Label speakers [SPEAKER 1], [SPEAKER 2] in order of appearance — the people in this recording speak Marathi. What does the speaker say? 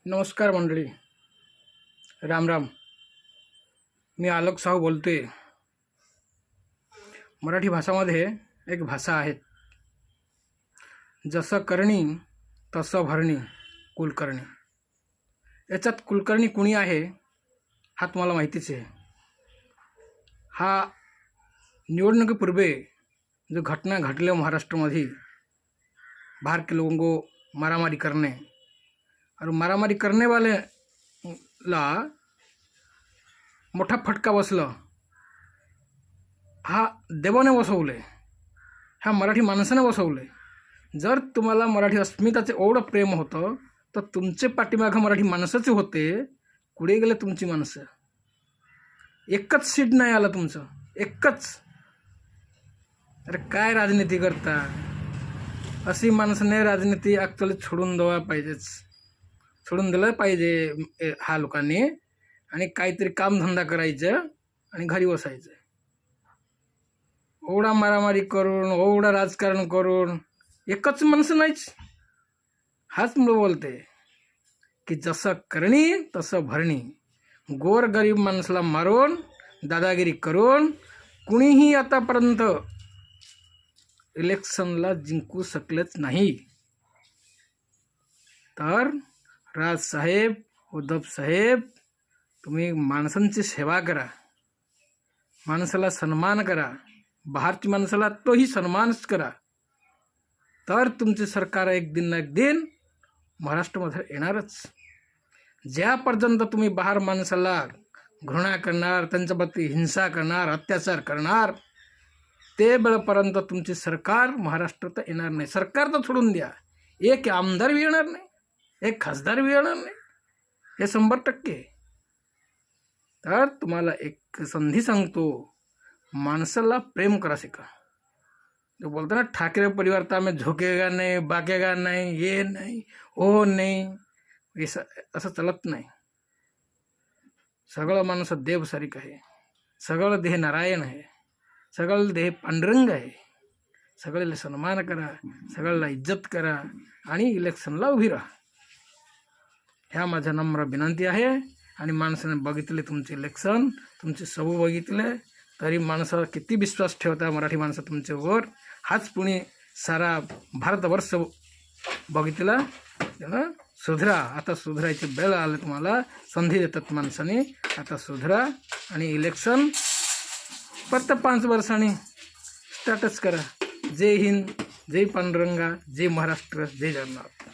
[SPEAKER 1] नमस्कार मंडळी, राम राम. मी आलोक साहू बोलतोय. मराठी भाषामध्ये एक भाषा आहे, जसं करणी तसं भरणी, कुलकर्णी. याच्यात कुलकर्णी कुणी आहे हा तुम्हाला माहितीच आहे. हा निवडणुकीपूर्वी जो घटना घडल्या महाराष्ट्रामध्ये, बाहर के लोगों को मारामारी करने और मारामारी करने वालेला मोठा फटका बसला. हा देवाने बसवले, ह्या मराठी माणसाने बसवले. जर तुम्हाला मराठी अस्मिताचे एवढं प्रेम होतं तर तुमचे पाठीमागं मराठी माणसाचे होते. कुठे गेले तुमची माणसं? एकच सीट नाही आलं तुमचं, एकच. अरे काय राजनीती करता? अशी माणसाने राजनीती ॲक्च्युअली सोडून द्यावा पाहिजेच, सोडून दिलं पाहिजे हा लोकांनी, आणि काहीतरी कामधंदा करायचं आणि घरी बसायचं. एवढा मारामारी करून, एवढं राजकारण करून एकच माणसं नाहीच. हाच मुलं बोलते की जसं करणी तसं भरणी. गोर गरीब माणसाला मारून, दादागिरी करून कुणीही आतापर्यंत इलेक्शनला जिंकू शकलेच नाही. तर राजसाहेब, उद्धव साहेब, तुम्ही माणसांची सेवा करा, माणसाला सन्मान करा. बाहेरची माणसाला तोही सन्मानच करा. तर तुमचे सरकार एक दिन ना एक दिन महाराष्ट्रामध्ये येणारच. ज्यापर्यंत तुम्ही बाहेर माणसाला घृणा करणार, त्यांच्याबद्दल हिंसा करणार, अत्याचार करणार, ते वेळपर्यंत तुमचे सरकार महाराष्ट्रात येणार नाही. सरकार तर सोडून द्या, एक आमदार बी येणार नाही, एक खासदार बी येणार नाही, हे 100%. तर तुम्हाला एक संधी सांगतो, माणसाला प्रेम करा शिका. जो बोलतो ना, ठाकरे परिवार तर आम्ही झोकेगा नाही, बाकेगा नाही, ये नाही, ओ नाही, असं चलत नाही. सगळं माणूस देवसारिक आहे, सगळं देह नारायण आहे, सगळं देह पांडुरंग आहे. सगळ्याला सन्मान करा, सगळ्याला इज्जत करा आणि इलेक्शनला उभी राहा. ह्या माझा नम्र विनंती आहे. आणि माणसाने बघितले तुमचे इलेक्शन, तुमचे सबू बघितले, तरी माणसाला किती विश्वास ठेवता मराठी माणसं तुमच्यावर, हाच पुणे सारा भारतवर्ष बघितला. सुधरा, आता सुधरायचे वेळ आले. तुम्हाला संधी देतात माणसाने, आता सुधरा आणि इलेक्शन फक्त 5 वर्षांनी स्टार्टच करा. जय हिंद, जय पांडुरंगा, जय महाराष्ट्र, जय जगन्नाथ.